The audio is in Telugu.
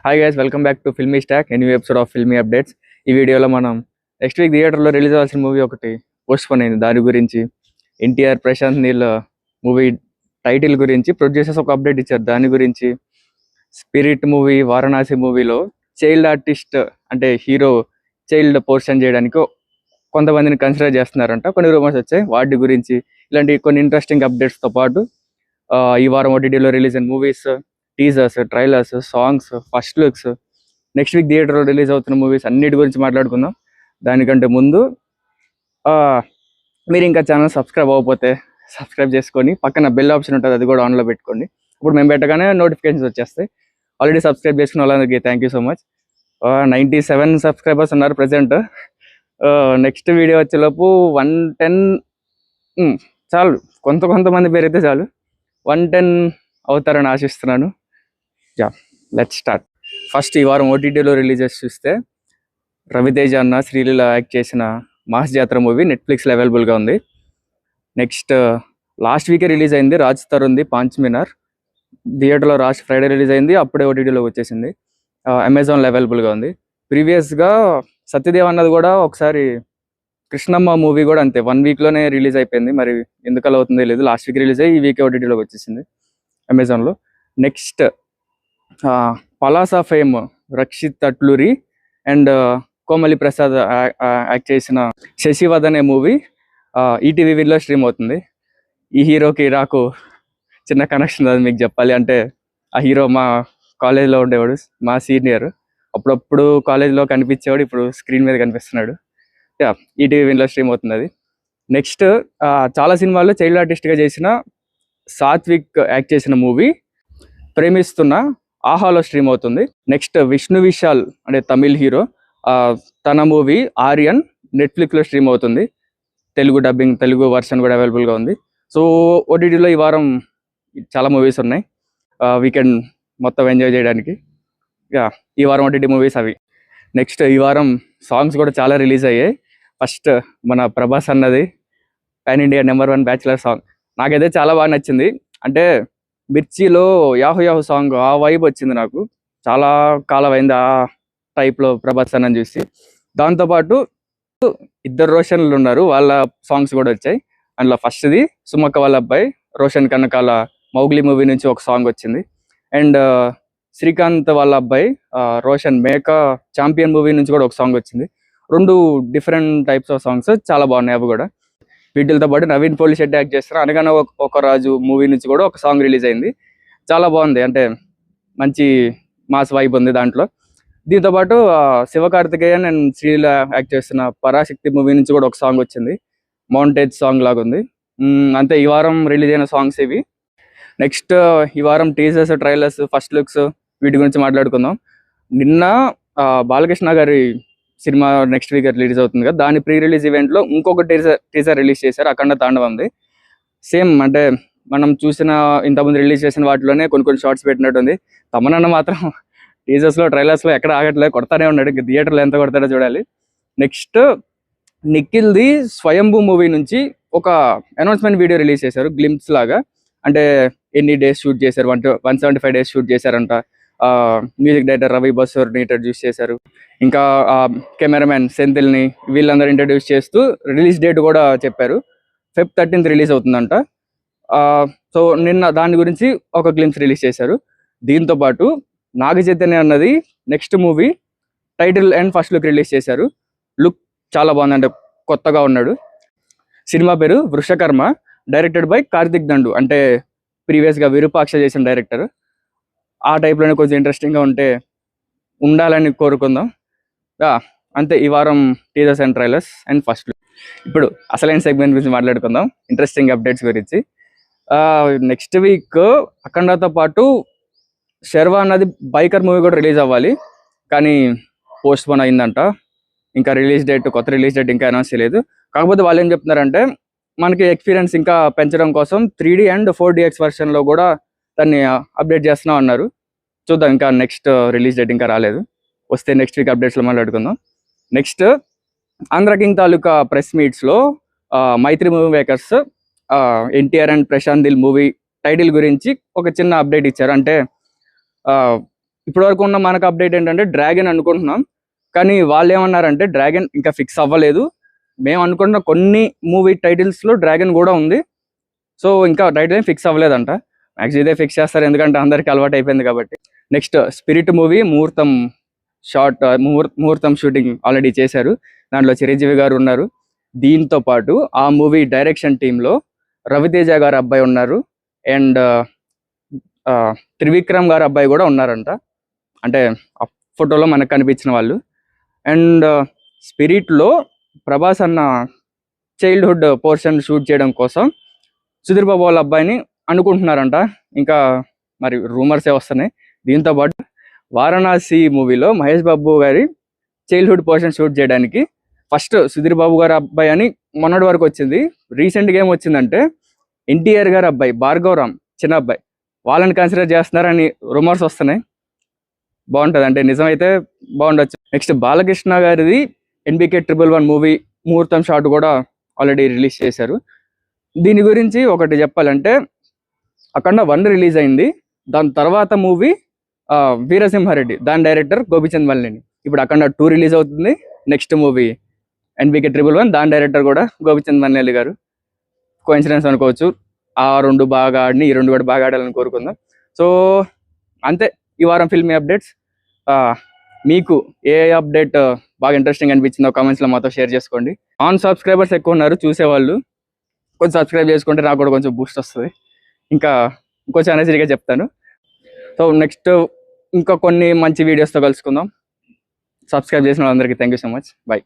Hi guys, welcome back to filmy stock, a new episode of filmy updates. ఈ వీడియోలో మనం నెక్స్ట్ వీక్ థియేటర్లో రిలీజ్ అవ్వాల్సిన మూవీ ఒకటి పోస్ట్పోన్ అయింది. దాని గురించి ఎన్టీఆర్ ప్రశాంత్ నీల్ మూవీ టైటిల్ గురించి ప్రొడ్యూసర్స్ ఒక అప్డేట్ ఇచ్చారు. దాని గురించి స్పిరిట్ మూవీ వారణాసి మూవీలో చైల్డ్ ఆర్టిస్ట్ అంటే హీరో చైల్డ్ పోర్షన్ చేయడానికి కొంతమందిని కన్సిడర్ చేస్తున్నారంట. కొన్ని రూమర్స్ వచ్చాయి. వాటి గురించి ఇలాంటి కొన్ని ఇంట్రెస్టింగ్ అప్డేట్స్తో పాటు ఈ వారం ఓటీటీలో రిలీజ్ అయిన movies, teasers, trailers, songs, first looks, next week థియేటర్లో రిలీజ్ అవుతున్న మూవీస్ అన్నిటి గురించి మాట్లాడుకుందాం. దానికంటే ముందు మీరు ఇంకా ఛానల్ సబ్స్క్రైబ్ అవ్వకపోతే సబ్స్క్రైబ్ చేసుకొని పక్కన బెల్ ఆప్షన్ ఉంటుంది, అది కూడా ఆన్లో పెట్టుకోండి. ఇప్పుడు మేము పెట్టగానే నోటిఫికేషన్స్ వచ్చేస్తాయి. ఆల్రెడీ సబ్స్క్రైబ్ చేసుకున్న వాళ్ళందరికీ thank you so much. 97 subscribers ఉన్నారు ప్రజెంట్. నెక్స్ట్ వీడియో వచ్చేలోపు 110 చాలు, కొంతమంది పేరైతే చాలు 110 అవుతారని ఆశిస్తున్నాను. Let's start. ఫస్ట్ ఈ వారం ఓటీటీలో రిలీజెస్ చూస్తే రవితేజ అన్న శ్రీలీల యాక్ట్ చేసిన మాస్ జాతర మూవీ నెట్ఫ్లిక్స్లో అవైలబుల్గా ఉంది. నెక్స్ట్ లాస్ట్ వీకే రిలీజ్ అయింది రాజ్ తరుణ్ది పాంచ్ మినార్. థియేటర్లో లాస్ట్ ఫ్రైడే రిలీజ్ అయింది, అప్పుడే ఓటీటీలోకి వచ్చేసింది. అమెజాన్లో అవైలబుల్గా ఉంది. ప్రీవియస్గా సత్యదేవ్ అన్నది కూడా ఒకసారి కృష్ణమ్మ మూవీ కూడా అంతే 1 వీక్లోనే రిలీజ్ అయిపోయింది. మరి ఎందుకలా అవుతుందో లేదు. లాస్ట్ వీక్ రిలీజ్ అయ్యి ఈ వీక్ ఓటీటీలోకి వచ్చేసింది అమెజాన్లో. Next Palasa fame Rakshit Atluri and Komali Prasad act చేసిన శశివద్ అనే మూవీ ఈటీవీ విన్లో స్ట్రీమ్ అవుతుంది. ఈ హీరోకి నాకు చిన్న కనెక్షన్ అది మీకు చెప్పాలి. అంటే ఆ హీరో మా కాలేజ్లో ఉండేవాడు, మా సీనియర్. అప్పుడప్పుడు కాలేజ్లో కనిపించేవాడు, ఇప్పుడు స్క్రీన్ మీద కనిపిస్తున్నాడు. ఈటీవీ విన్లో స్ట్రీమ్ అవుతుంది అది. నెక్స్ట్ చాలా సినిమాల్లో చైల్డ్ ఆర్టిస్ట్గా చేసిన సాత్విక్ యాక్ట్ చేసిన మూవీ ప్రేమిస్తున్న ఆహాలో స్ట్రీమ్ అవుతుంది. నెక్స్ట్ విష్ణు విశాల్ అంటే తమిళ్ హీరో, తన మూవీ ఆర్యన్ నెట్ఫ్లిక్స్లో స్ట్రీమ్ అవుతుంది. తెలుగు డబ్బింగ్, తెలుగు వర్షన్ కూడా అవైలబుల్గా ఉంది. సో ఓటీటీలో ఈ వారం చాలా మూవీస్ ఉన్నాయి వీకెండ్ మొత్తం ఎంజాయ్ చేయడానికి. ఈ వారం ఓటీటీ మూవీస్ అవి. నెక్స్ట్ ఈ వారం సాంగ్స్ కూడా చాలా రిలీజ్ అయ్యాయి. ఫస్ట్ మన ప్రభాస్ అన్నది పాన్ ఇండియా #1 బ్యాచులర్ సాంగ్ నాకైతే చాలా బాగా నచ్చింది. అంటే మిర్చిలో యాహు యాహు సాంగ్ ఆ వైబ్ వచ్చింది నాకు. చాలా కాలం అయింది ఆ టైప్లో ప్రభాస్ అన్నని చూసి. దాంతోపాటు 2 రోషన్లు ఉన్నారు, వాళ్ళ సాంగ్స్ కూడా వచ్చాయి. అందులో ఫస్ట్ది సుమక్క వాళ్ళ అబ్బాయి రోషన్ కనకాల మౌగ్లీ మూవీ నుంచి ఒక సాంగ్ వచ్చింది. అండ్ శ్రీకాంత్ వాళ్ళ అబ్బాయి రోషన్ మేక ఛాంపియన్ మూవీ నుంచి కూడా ఒక సాంగ్ వచ్చింది. 2 డిఫరెంట్ టైప్స్ ఆఫ్ సాంగ్స్ చాలా బాగున్నాయి అవి కూడా. వీటితో పాటు నవీన్ పోలిశెట్టి యాక్ట్ చేస్తారు అనగానే ఒక రాజు మూవీ నుంచి కూడా ఒక సాంగ్ రిలీజ్ అయింది. చాలా బాగుంది, అంటే మంచి మాస్ వైబ్ ఉంది దాంట్లో. దీంతోపాటు శివకార్తికేయన్ అండ్ శ్రీలీల యాక్ట్ చేస్తున్న పరాశక్తి మూవీ నుంచి కూడా ఒక సాంగ్ వచ్చింది. మౌంటేజ్ సాంగ్ లాగా ఉంది. అంతే ఈ వారం రిలీజ్ అయిన సాంగ్స్ ఇవి. నెక్స్ట్ ఈ వారం టీజర్స్, ట్రైలర్స్, ఫస్ట్ లుక్స్ వీటి గురించి మాట్లాడుకుందాం. నిన్న బాలకృష్ణ గారి సినిమా నెక్స్ట్ వీక్ రిలీజ్ అవుతుంది కదా, దాని ప్రీ రిలీజ్ ఈవెంట్లో ఇంకొక టీజర్ రిలీజ్ చేశారు, అఖండ తాండవంది. సేమ్ అంటే మనం చూసిన ఇంతకుముందు రిలీజ్ చేసిన వాటిలోనే కొన్ని షార్ట్స్ పెట్టినట్టుంది. తమనన్న మాత్రం టీజర్స్లో, ట్రైలర్స్లో ఎక్కడ ఆగట్లేదు, కొడతానే ఉన్నాడు. థియేటర్లో ఎంత కొడతాడో చూడాలి. నెక్స్ట్ నిఖిల్ది స్వయంభూ మూవీ నుంచి ఒక అనౌన్స్మెంట్ వీడియో రిలీజ్ చేశారు, గ్లింప్స్ లాగా. అంటే ఎన్ని డేస్ షూట్ చేశారు, 175 డేస్ షూట్ చేశారంట. మ్యూజిక్ డైరెక్టర్ రవి బసూర్ని ఇంట్రడ్యూస్ చేశారు. ఇంకా కెమెరామెన్ సెంథిల్ని, వీళ్ళందరూ ఇంట్రడ్యూస్ చేస్తూ రిలీజ్ డేట్ కూడా చెప్పారు. Feb 13th రిలీజ్ అవుతుందంట. సో నిన్న దాని గురించి ఒక గ్లింప్స్ రిలీజ్ చేశారు. దీంతోపాటు నాగ చైతన్య అన్నది next movie title and first look release చేశారు. లుక్ చాలా బాగుంది, అంటే కొత్తగా ఉన్నాడు. సినిమా పేరు వృషకర్మ, డైరెక్టెడ్ బై కార్తిక్ దండు. అంటే ప్రీవియస్గా విరూపాక్ష చేసిన డైరెక్టర్. ఆ టైప్లోనే కొంచెం ఇంట్రెస్టింగ్గా ఉండాలని కోరుకుందాం. అంతే ఈ వారం teasers and trailers and first look. ఇప్పుడు అసలైన సెగ్మెంట్ గురించి మాట్లాడుకుందాం, ఇంట్రెస్టింగ్ అప్డేట్స్ గురించి. నెక్స్ట్ వీక్ అఖండతో పాటు శర్వా అన్నది బైకర్ మూవీ కూడా రిలీజ్ అవ్వాలి, కానీ పోస్ట్పోన్ అయిందంట. ఇంకా కొత్త రిలీజ్ డేట్ ఇంకా అనౌన్స్ చేయలేదు. కాకపోతే వాళ్ళు ఏం చెప్తున్నారంటే మనకి ఎక్స్పీరియన్స్ ఇంకా పెంచడం కోసం 3D అండ్ 4DX వర్షన్లో కూడా దాన్ని అప్డేట్ చేస్తున్నాం అన్నారు. చూద్దాం, ఇంకా నెక్స్ట్ రిలీజ్ డేట్ ఇంకా రాలేదు. వస్తే నెక్స్ట్ వీక్ అప్డేట్స్లో మాట్లాడుకుందాం. Next Andhra King Taluka press మీట్స్లో Mythri movie makers NTR and Prashanth Neel movie title గురించి ఒక చిన్న అప్డేట్ ఇచ్చారు. అంటే ఇప్పటివరకు ఉన్న మనకు అప్డేట్ ఏంటంటే డ్రాగన్ అనుకుంటున్నాం, కానీ వాళ్ళు ఏమన్నారంటే డ్రాగన్ ఇంకా ఫిక్స్ అవ్వలేదు, మేము అనుకుంటున్న కొన్ని మూవీ టైటిల్స్లో డ్రాగన్ కూడా ఉంది, సో ఇంకా టైటిల్ ఏం ఫిక్స్ అవ్వలేదంట. మ్యాక్స్ ఇదే ఫిక్స్ చేస్తారు, ఎందుకంటే అందరికీ అలవాటు అయిపోయింది కాబట్టి. నెక్స్ట్ స్పిరిట్ మూవీ ముహూర్తం షూటింగ్ ఆల్రెడీ చేశారు, దాంట్లో చిరంజీవి గారు ఉన్నారు. దీంతో పాటు ఆ మూవీ డైరెక్షన్ టీంలో రవితేజ గారు అబ్బాయి ఉన్నారు, అండ్ త్రివిక్రమ్ గారు అబ్బాయి కూడా ఉన్నారంట, అంటే ఆ ఫోటోలో మనకు కనిపించిన వాళ్ళు. అండ్ స్పిరిట్లో ప్రభాస్ అన్న చైల్డ్హుడ్ పోర్షన్ షూట్ చేయడం కోసం సుధీర్ బాబు వాళ్ళ అబ్బాయిని అనుకుంటున్నారంట, ఇంకా మరి రూమర్సే వస్తున్నాయి. దీంతో పాటు వారణాసి మూవీలో మహేష్ బాబు గారి చైల్డ్హుడ్ పోర్షన్ షూట్ చేయడానికి ఫస్ట్ సుధీర్ బాబు గారి అబ్బాయి అని మొన్నటి వరకు వచ్చింది. రీసెంట్గా ఏం వచ్చిందంటే ఎన్టీఆర్ గారి అబ్బాయి భార్గవ్ రామ్ చిన్న అబ్బాయి, వాళ్ళని కన్సిడర్ చేస్తున్నారని రూమర్స్ వస్తున్నాయి. బాగుంటుంది, అంటే నిజమైతే బాగుండొచ్చు. నెక్స్ట్ బాలకృష్ణ గారిది NBK 111 మూవీ ముహూర్తం షాట్ కూడా ఆల్రెడీ రిలీజ్ చేశారు. దీని గురించి ఒకటి చెప్పాలంటే అఖండ 1 రిలీజ్ అయింది, దాని తర్వాత మూవీ వీరసింహారెడ్డి, దాని డైరెక్టర్ గోపిచంద్ మల్లిని. ఇప్పుడు అఖండ 2 రిలీజ్ అవుతుంది, నెక్స్ట్ మూవీ NBK 111, దాని డైరెక్టర్ కూడా గోపిచంద్ మల్లి గారు. కోఇన్సిడెన్స్ అనుకోవచ్చు, ఆ 2 బాగా ఆడిని, ఈ 2 కూడా బాగా ఆడాలని కోరుకుందాం. సో అంతే ఈ వారం ఫిల్మీ అప్డేట్స్. మీకు ఏ అప్డేట్ బాగా ఇంట్రెస్టింగ్ అనిపించిందో కామెంట్స్లో మాతో షేర్ చేసుకోండి. సబ్స్క్రైబర్స్ ఎక్కువ ఉన్నారు చూసేవాళ్ళు, కొంచెం సబ్స్క్రైబ్ చేసుకుంటే నాకు కూడా కొంచెం బూస్ట్ వస్తుంది, ఇంకా ఇంకొంచెం ఎనర్జీగా చెప్తాను. సో నెక్స్ట్ ఇంకా కొన్ని మంచి వీడియోస్తో కలుసుకుందాం. సబ్స్క్రైబ్ చేసిన వాళ్ళందరికీ thank you so much, bye.